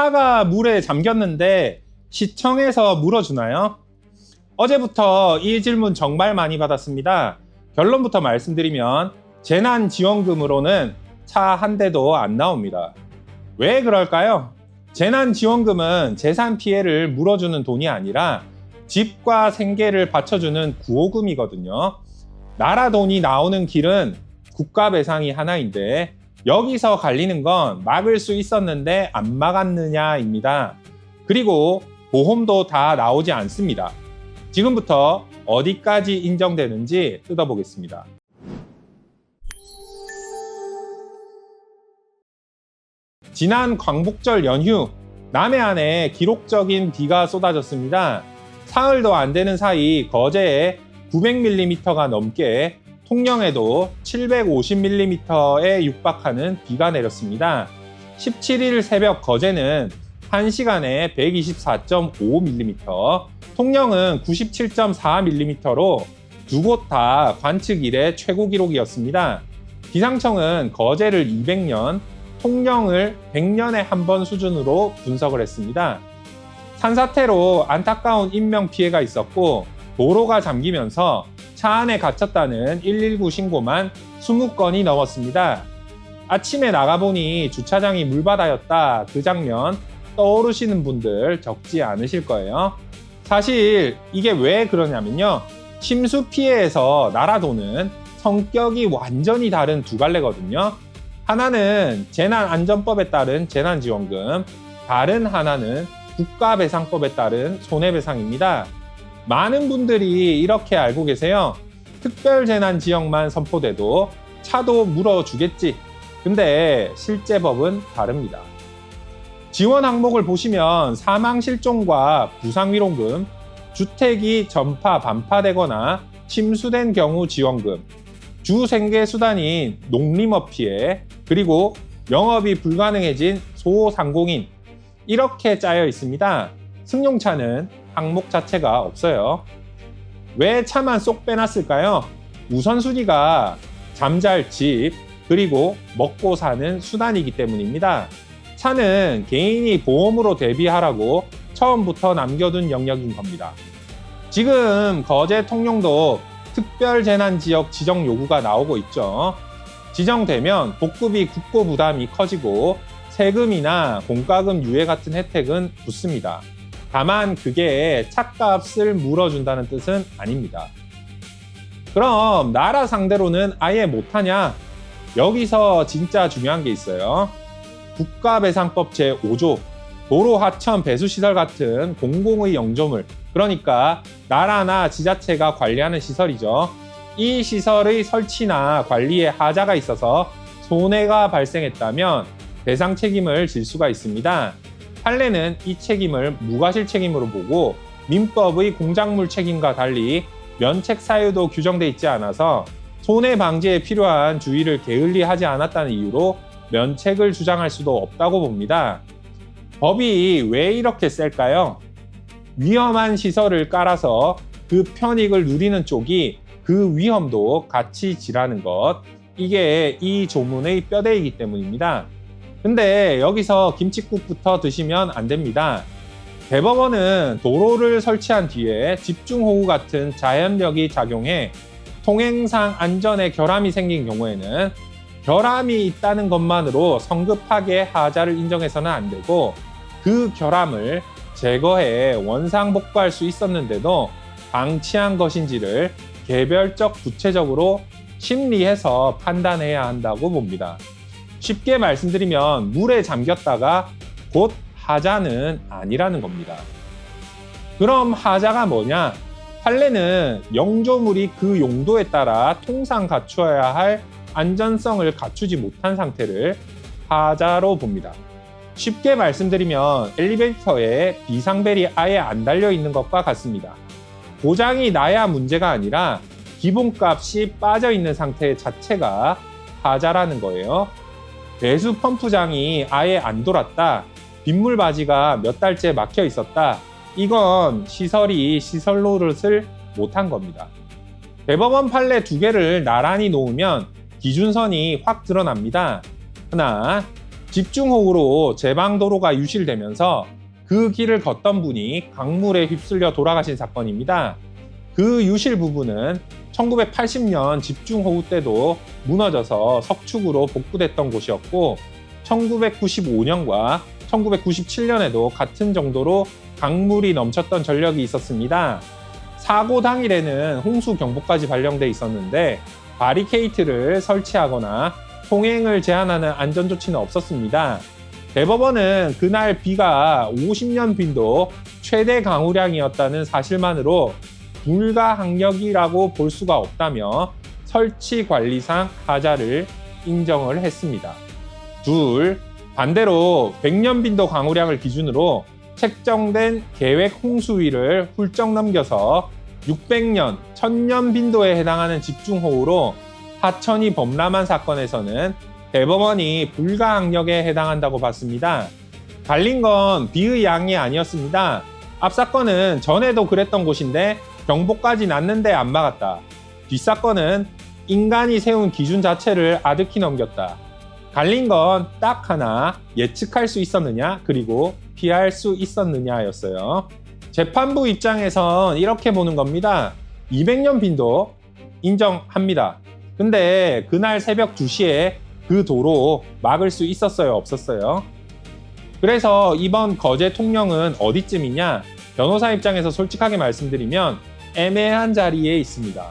차가 물에 잠겼는데 시청에서 물어주나요? 어제부터 이 질문 정말 많이 받았습니다. 결론부터 말씀드리면 재난지원금으로는 차 한 대도 안 나옵니다. 왜 그럴까요? 재난지원금은 재산 피해를 물어주는 돈이 아니라 집과 생계를 받쳐주는 구호금이거든요. 나라 돈이 나오는 길은 국가 배상이 하나인데 여기서 갈리는 건 막을 수 있었는데 안 막았느냐입니다. 그리고 보험도 다 나오지 않습니다. 지금부터 어디까지 인정되는지 뜯어보겠습니다. 지난 광복절 연휴, 남해안에 기록적인 비가 쏟아졌습니다. 사흘도 안 되는 사이 거제에 900mm가 넘게, 통영에도 750mm에 육박하는 비가 내렸습니다. 17일 새벽 거제는 1시간에 124.5mm, 통영은 97.4mm로 두 곳 다 관측 이래 최고 기록이었습니다. 기상청은 거제를 200년, 통영을 100년에 한 번 수준으로 분석을 했습니다. 산사태로 안타까운 인명피해가 있었고 도로가 잠기면서 차 안에 갇혔다는 119 신고만 20건이 넘었습니다. 아침에 나가보니 주차장이 물바다였다, 그 장면 떠오르시는 분들 적지 않으실 거예요. 사실 이게 왜 그러냐면요, 침수 피해에서 나라 돈은 성격이 완전히 다른 두 갈래거든요. 하나는 재난안전법에 따른 재난지원금, 다른 하나는 국가배상법에 따른 손해배상입니다. 많은 분들이 이렇게 알고 계세요. 특별재난지역만 선포돼도 차도 물어주겠지. 근데 실제 법은 다릅니다. 지원 항목을 보시면 사망실종과 부상위로금, 주택이 전파, 반파되거나 침수된 경우 지원금, 주생계수단인 농림업 피해, 그리고 영업이 불가능해진 소상공인, 이렇게 짜여 있습니다. 승용차는 항목 자체가 없어요. 왜 차만 쏙 빼놨을까요? 우선순위가 잠잘 집, 그리고 먹고 사는 수단이기 때문입니다. 차는 개인이 보험으로 대비하라고 처음부터 남겨둔 영역인 겁니다. 지금 거제 통영도 특별재난지역 지정 요구가 나오고 있죠. 지정되면 복급이 국고 부담이 커지고 세금이나 공과금 유예 같은 혜택은 붙습니다. 다만 그게 차값을 물어준다는 뜻은 아닙니다. 그럼 나라 상대로는 아예 못하냐? 여기서 진짜 중요한 게 있어요. 국가배상법 제5조, 도로, 하천, 배수시설 같은 공공의 영조물, 그러니까 나라나 지자체가 관리하는 시설이죠. 이 시설의 설치나 관리에 하자가 있어서 손해가 발생했다면 배상 책임을 질 수가 있습니다. 판례는 이 책임을 무과실 책임으로 보고 민법의 공작물 책임과 달리 면책 사유도 규정돼 있지 않아서 손해 방지에 필요한 주의를 게을리하지 않았다는 이유로 면책을 주장할 수도 없다고 봅니다. 법이 왜 이렇게 셀까요? 위험한 시설을 깔아서 그 편익을 누리는 쪽이 그 위험도 같이 지라는 것, 이게 이 조문의 뼈대이기 때문입니다. 근데 여기서 김칫국부터 드시면 안 됩니다. 대법원은 도로를 설치한 뒤에 집중호우 같은 자연력이 작용해 통행상 안전에 결함이 생긴 경우에는 결함이 있다는 것만으로 성급하게 하자를 인정해서는 안 되고, 그 결함을 제거해 원상복구할 수 있었는데도 방치한 것인지를 개별적 구체적으로 심리해서 판단해야 한다고 봅니다. 쉽게 말씀드리면 물에 잠겼다가 곧 하자는 아니라는 겁니다. 그럼 하자가 뭐냐? 판례는 영조물이 그 용도에 따라 통상 갖추어야 할 안전성을 갖추지 못한 상태를 하자로 봅니다. 쉽게 말씀드리면 엘리베이터에 비상벨이 아예 안 달려 있는 것과 같습니다. 고장이 나야 문제가 아니라 기본값이 빠져 있는 상태 자체가 하자라는 거예요. 배수 펌프장이 아예 안 돌았다, 빗물 바지가 몇 달째 막혀 있었다, 이건 시설이 시설 노릇을 못한 겁니다. 대법원 판례 두 개를 나란히 놓으면 기준선이 확 드러납니다. 하나, 집중호우로 제방도로가 유실되면서 그 길을 걷던 분이 강물에 휩쓸려 돌아가신 사건입니다. 그 유실 부분은 1980년 집중호우 때도 무너져서 석축으로 복구됐던 곳이었고 1995년과 1997년에도 같은 정도로 강물이 넘쳤던 전력이 있었습니다. 사고 당일에는 홍수 경보까지 발령돼 있었는데 바리케이트를 설치하거나 통행을 제한하는 안전조치는 없었습니다. 대법원은 그날 비가 50년 빈도 최대 강우량이었다는 사실만으로 불가항력이라고 볼 수가 없다며 설치 관리상 하자를 인정을 했습니다. 둘, 반대로 100년 빈도 강우량을 기준으로 책정된 계획 홍수위를 훌쩍 넘겨서 600년, 1000년 빈도에 해당하는 집중호우로 하천이 범람한 사건에서는 대법원이 불가항력에 해당한다고 봤습니다. 갈린 건 비의 양이 아니었습니다. 앞 사건은 전에도 그랬던 곳인데 경보까지 났는데 안 막았다. 뒷사건은 인간이 세운 기준 자체를 아득히 넘겼다. 갈린 건 딱 하나, 예측할 수 있었느냐 그리고 피할 수 있었느냐였어요. 재판부 입장에선 이렇게 보는 겁니다. 200년 빈도 인정합니다. 근데 그날 새벽 2시에 그 도로 막을 수 있었어요? 없었어요? 그래서 이번 거제 통영은 어디쯤이냐? 변호사 입장에서 솔직하게 말씀드리면 애매한 자리에 있습니다.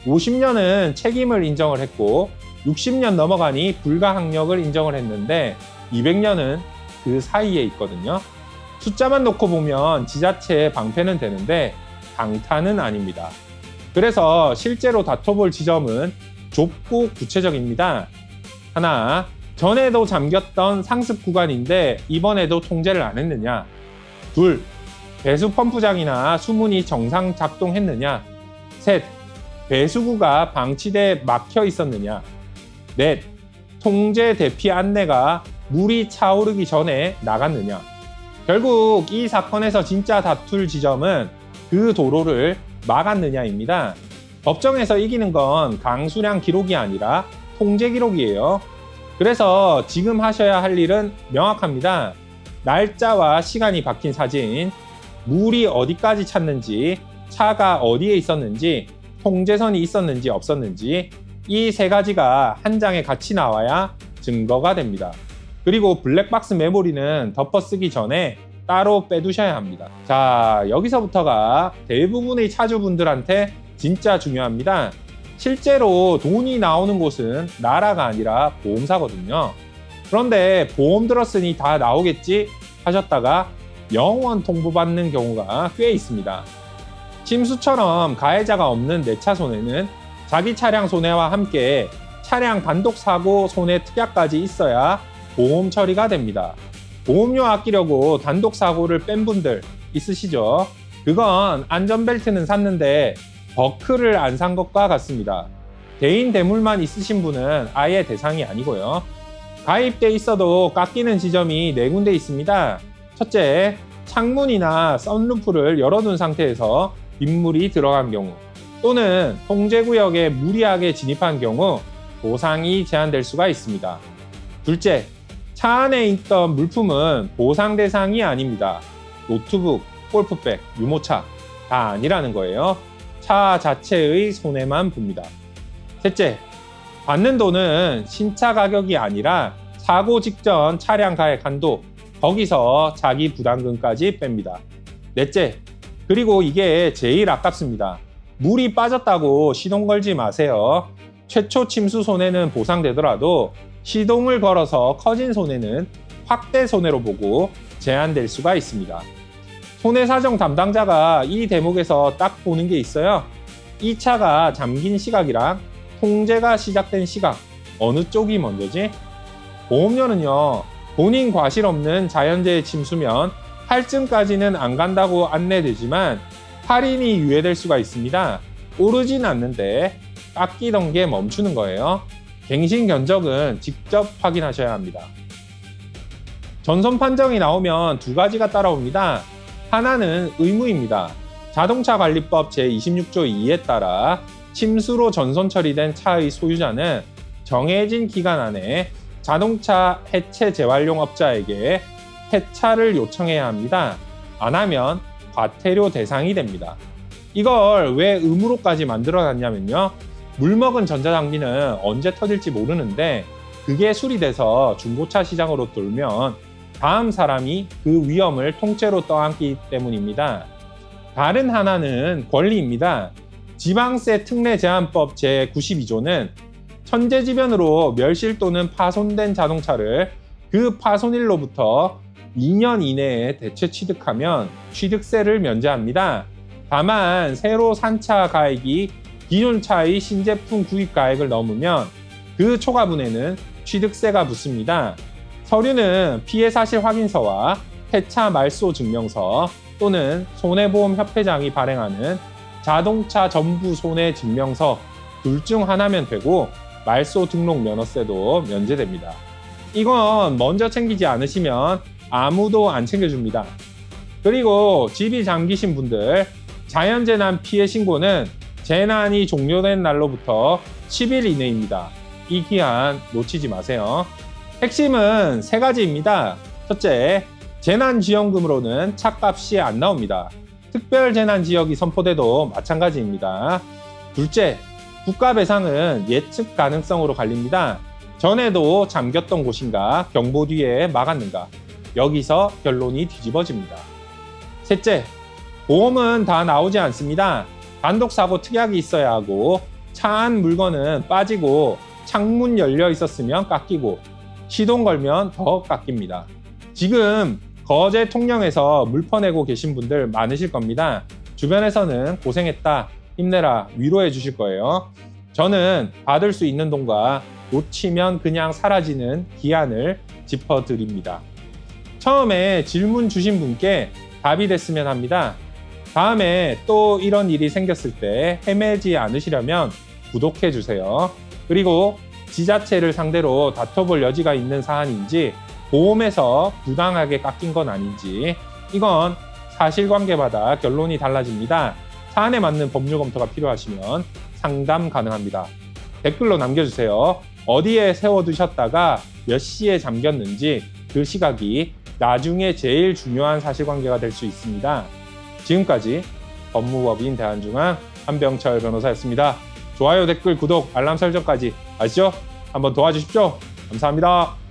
50년은 책임을 인정을 했고 60년 넘어가니 불가항력을 인정을 했는데 200년은 그 사이에 있거든요. 숫자만 놓고 보면 지자체의 방패는 되는데 방탄은 아닙니다. 그래서 실제로 다퉈볼 지점은 좁고 구체적입니다. 하나, 전에도 잠겼던 상습 구간인데 이번에도 통제를 안 했느냐. 둘, 배수 펌프장이나 수문이 정상 작동했느냐. 셋, 배수구가 방치돼 막혀 있었느냐. 넷, 통제 대피 안내가 물이 차오르기 전에 나갔느냐. 결국 이 사건에서 진짜 다툴 지점은 그 도로를 막았느냐입니다. 법정에서 이기는 건 강수량 기록이 아니라 통제 기록이에요. 그래서 지금 하셔야 할 일은 명확합니다. 날짜와 시간이 박힌 사진, 물이 어디까지 찼는지, 차가 어디에 있었는지, 통제선이 있었는지 없었는지 이 세 가지가 한 장에 같이 나와야 증거가 됩니다. 그리고 블랙박스 메모리는 덮어쓰기 전에 따로 빼두셔야 합니다. 자, 여기서부터가 대부분의 차주분들한테 진짜 중요합니다. 실제로 돈이 나오는 곳은 나라가 아니라 보험사거든요. 그런데 보험 들었으니 다 나오겠지 하셨다가 영원 통보받는 경우가 꽤 있습니다. 침수처럼 가해자가 없는 내 차 손해는 자기 차량 손해와 함께 차량 단독 사고 손해 특약까지 있어야 보험 처리가 됩니다. 보험료 아끼려고 단독 사고를 뺀 분들 있으시죠? 그건 안전벨트는 샀는데 버클을 안 산 것과 같습니다. 개인 대물만 있으신 분은 아예 대상이 아니고요. 가입돼 있어도 깎이는 지점이 4군데 있습니다. 첫째, 창문이나 썬루프를 열어둔 상태에서 빗물이 들어간 경우 또는 통제구역에 무리하게 진입한 경우 보상이 제한될 수가 있습니다. 둘째, 차 안에 있던 물품은 보상 대상이 아닙니다. 노트북, 골프백, 유모차 다 아니라는 거예요. 차 자체의 손해만 봅니다. 셋째, 받는 돈은 신차 가격이 아니라 사고 직전 차량 가액 한도, 거기서 자기 부담금까지 뺍니다. 넷째, 그리고 이게 제일 아깝습니다. 물이 빠졌다고 시동 걸지 마세요. 최초 침수 손해는 보상되더라도 시동을 걸어서 커진 손해는 확대 손해로 보고 제한될 수가 있습니다. 손해사정 담당자가 이 대목에서 딱 보는 게 있어요. 이 차가 잠긴 시각이랑 통제가 시작된 시각, 어느 쪽이 먼저지? 보험료는요, 본인 과실 없는 자연재해 침수면 할증까지는 안 간다고 안내되지만 할인이 유예될 수가 있습니다. 오르진 않는데 깎이던 게 멈추는 거예요. 갱신 견적은 직접 확인하셔야 합니다. 전손 판정이 나오면 두 가지가 따라옵니다. 하나는 의무입니다. 자동차관리법 제26조 2에 따라 침수로 전손 처리된 차의 소유자는 정해진 기간 안에 자동차 해체 재활용 업자에게 폐차를 요청해야 합니다. 안 하면 과태료 대상이 됩니다. 이걸 왜 의무로까지 만들어놨냐면요. 물먹은 전자장비는 언제 터질지 모르는데 그게 수리돼서 중고차 시장으로 돌면 다음 사람이 그 위험을 통째로 떠안기 때문입니다. 다른 하나는 권리입니다. 지방세 특례 제한법 제92조는 천재지변으로 멸실 또는 파손된 자동차를 그 파손일로부터 2년 이내에 대체 취득하면 취득세를 면제합니다. 다만 새로 산 차 가액이 기존 차의 신제품 구입 가액을 넘으면 그 초과분에는 취득세가 붙습니다. 서류는 피해 사실 확인서와 폐차 말소 증명서 또는 손해보험협회장이 발행하는 자동차 전부 손해 증명서 둘 중 하나면 되고 말소 등록 면허세도 면제됩니다. 이건 먼저 챙기지 않으시면 아무도 안 챙겨줍니다. 그리고 집이 잠기신 분들, 자연재난 피해 신고는 재난이 종료된 날로부터 10일 이내입니다. 이 기한 놓치지 마세요. 핵심은 3가지입니다. 첫째, 재난지원금으로는 차값이 안 나옵니다. 특별재난지역이 선포돼도 마찬가지입니다. 둘째, 국가배상은 예측 가능성으로 갈립니다. 전에도 잠겼던 곳인가, 경보 뒤에 막았는가, 여기서 결론이 뒤집어집니다. 셋째, 보험은 다 나오지 않습니다. 단독사고 특약이 있어야 하고 차 안 물건은 빠지고 창문 열려 있었으면 깎이고 시동 걸면 더 깎입니다. 지금 거제 통영에서 물 퍼내고 계신 분들 많으실 겁니다. 주변에서는 고생했다, 힘내라, 위로해 주실 거예요. 저는 받을 수 있는 돈과 놓치면 그냥 사라지는 기한을 짚어드립니다. 처음에 질문 주신 분께 답이 됐으면 합니다. 다음에 또 이런 일이 생겼을 때 헤매지 않으시려면 구독해 주세요. 그리고 지자체를 상대로 다퉈볼 여지가 있는 사안인지, 보험에서 부당하게 깎인 건 아닌지, 이건 사실관계마다 결론이 달라집니다. 사안에 맞는 법률 검토가 필요하시면 상담 가능합니다. 댓글로 남겨주세요. 어디에 세워두셨다가 몇 시에 잠겼는지 그 시각이 나중에 제일 중요한 사실관계가 될 수 있습니다. 지금까지 법무법인 대한중앙 한병철 변호사였습니다. 좋아요, 댓글, 구독, 알람 설정까지 아시죠? 한번 도와주십시오. 감사합니다.